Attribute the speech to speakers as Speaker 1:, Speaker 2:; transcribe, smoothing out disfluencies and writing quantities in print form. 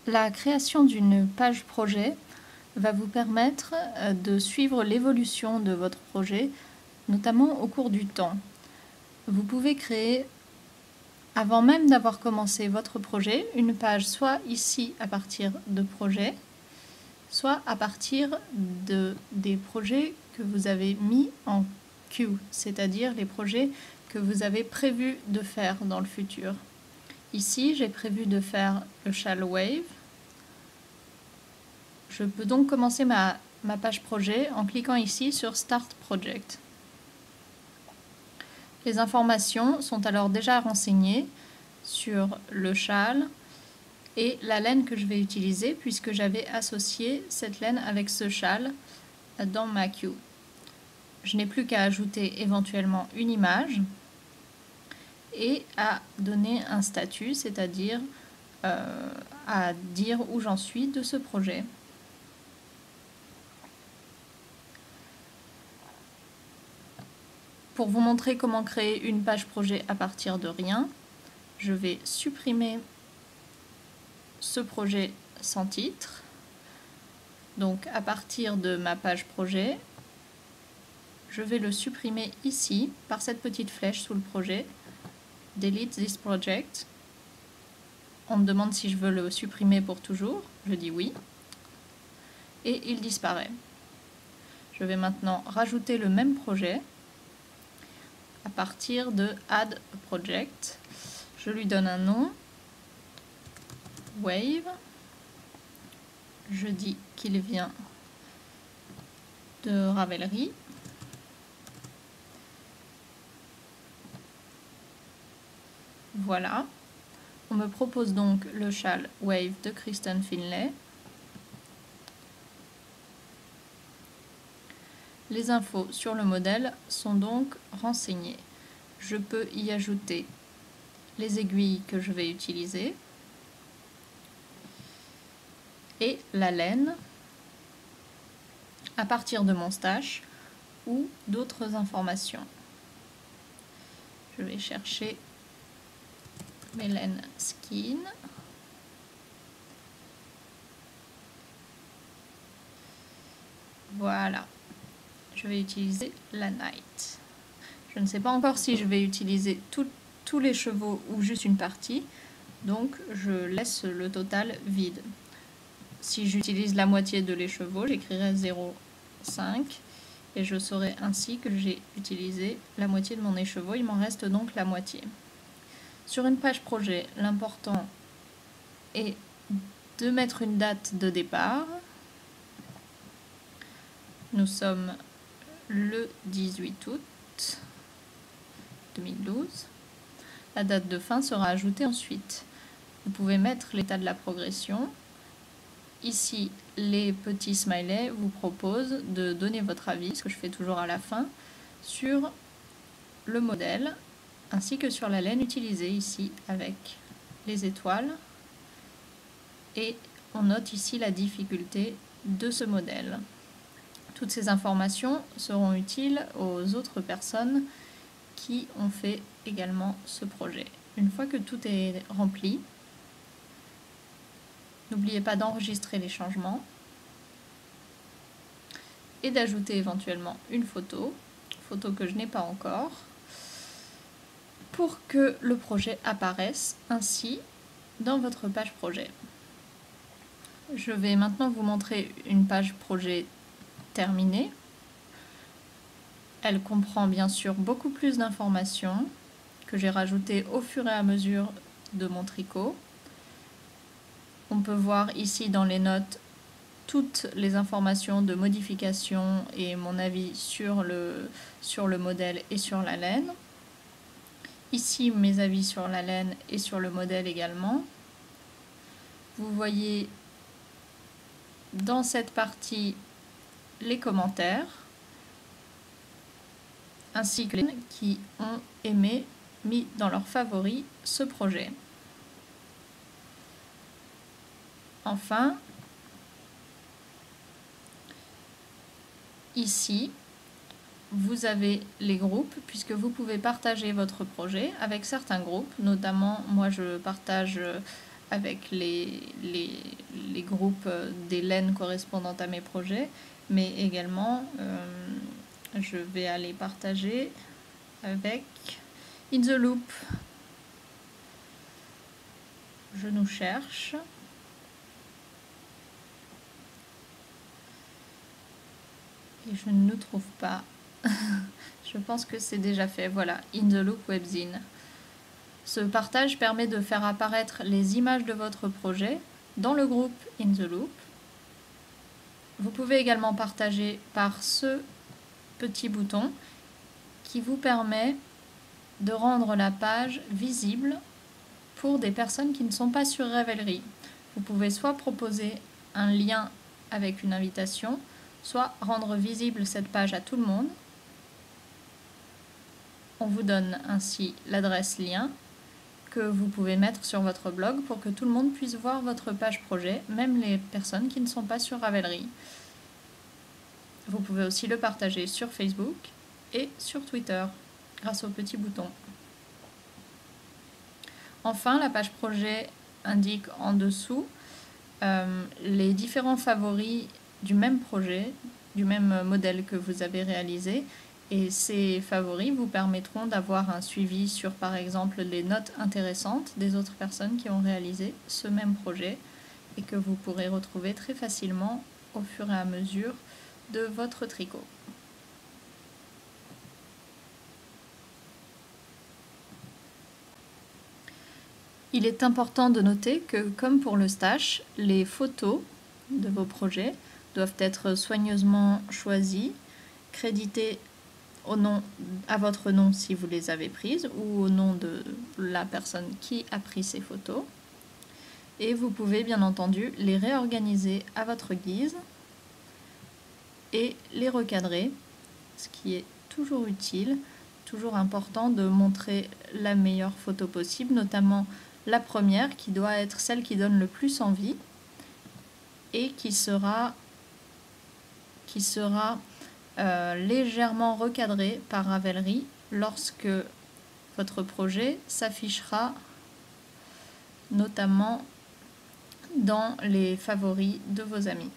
Speaker 1: La création d'une page projet va vous permettre de suivre l'évolution de votre projet, notamment au cours du temps. Vous pouvez créer, avant même d'avoir commencé votre projet, une page soit ici à partir de projets, soit à partir des projets que vous avez mis en queue, c'est-à-dire les projets que vous avez prévu de faire dans le futur. Ici, j'ai prévu de faire le Shall Wave. Je peux donc commencer ma page projet en cliquant ici sur Start Project. Les informations sont alors déjà renseignées sur le châle et la laine que je vais utiliser puisque j'avais associé cette laine avec ce châle dans ma queue. Je n'ai plus qu'à ajouter éventuellement une image et à donner un statut, c'est-à-dire à dire où j'en suis de ce projet. Pour vous montrer comment créer une page projet à partir de rien, je vais supprimer ce projet sans titre. Donc à partir de ma page projet, je vais le supprimer ici par cette petite flèche sous le projet. Delete this project. On me demande si je veux le supprimer pour toujours. Je dis oui. Et il disparaît. Je vais maintenant rajouter le même projet à partir de Add Project. Je lui donne un nom, Wave. Je dis qu'il vient de Ravelry. Voilà. On me propose donc le châle Wave de Kristen Finlay. Les infos sur le modèle sont donc renseignées. Je peux y ajouter les aiguilles que je vais utiliser et la laine à partir de mon stash ou d'autres informations. Je vais chercher mes laines skin. Voilà. Je vais utiliser la Night. Je ne sais pas encore si je vais utiliser tous les chevaux ou juste une partie, donc je laisse le total vide. Si j'utilise la moitié de les chevaux, j'écrirai 0,5 et je saurai ainsi que j'ai utilisé la moitié de mon écheveau, il m'en reste donc la moitié. Sur une page projet, l'important est de mettre une date de départ. Nous sommes le 18 août 2012. La date de fin sera ajoutée ensuite. Vous pouvez mettre l'état de la progression. Ici, les petits smileys vous proposent de donner votre avis, ce que je fais toujours à la fin, sur le modèle, ainsi que sur la laine utilisée ici avec les étoiles. Et on note ici la difficulté de ce modèle. Toutes ces informations seront utiles aux autres personnes qui ont fait également ce projet. Une fois que tout est rempli, n'oubliez pas d'enregistrer les changements et d'ajouter éventuellement une photo que je n'ai pas encore, pour que le projet apparaisse ainsi dans votre page projet. Je vais maintenant vous montrer une page projet terminée. Elle comprend bien sûr beaucoup plus d'informations que j'ai rajoutées au fur et à mesure de mon tricot. On peut voir ici dans les notes toutes les informations de modification et mon avis sur le modèle et sur la laine. Ici mes avis sur la laine et sur le modèle également. Vous voyez dans cette partie les commentaires ainsi que les qui ont aimé, mis dans leurs favoris ce projet. Enfin, ici, vous avez les groupes, puisque vous pouvez partager votre projet avec certains groupes. Notamment, moi je partage avec les groupes des laines correspondantes à mes projets, mais également je vais aller partager avec In the Loop. Je nous cherche. Et je ne nous trouve pas. Je pense que c'est déjà fait. Voilà, In the Loop Webzine. Ce partage permet de faire apparaître les images de votre projet dans le groupe In the Loop. Vous pouvez également partager par ce petit bouton qui vous permet de rendre la page visible pour des personnes qui ne sont pas sur Ravelry. Vous pouvez soit proposer un lien avec une invitation, soit rendre visible cette page à tout le monde. On vous donne ainsi l'adresse lien que vous pouvez mettre sur votre blog pour que tout le monde puisse voir votre page projet, même les personnes qui ne sont pas sur Ravelry. Vous pouvez aussi le partager sur Facebook et sur Twitter grâce au petit bouton. Enfin, la page projet indique en dessous les différents favoris du même projet, du même modèle que vous avez réalisé. Et ces favoris vous permettront d'avoir un suivi sur, par exemple, les notes intéressantes des autres personnes qui ont réalisé ce même projet et que vous pourrez retrouver très facilement au fur et à mesure de votre tricot. Il est important de noter que, comme pour le stash, les photos de vos projets doivent être soigneusement choisies, créditées à votre nom si vous les avez prises ou au nom de la personne qui a pris ces photos. Et vous pouvez bien entendu les réorganiser à votre guise et les recadrer, ce qui est toujours utile, toujours important de montrer la meilleure photo possible, notamment la première qui doit être celle qui donne le plus envie et qui sera légèrement recadrée par Ravelry lorsque votre projet s'affichera notamment dans les favoris de vos amis.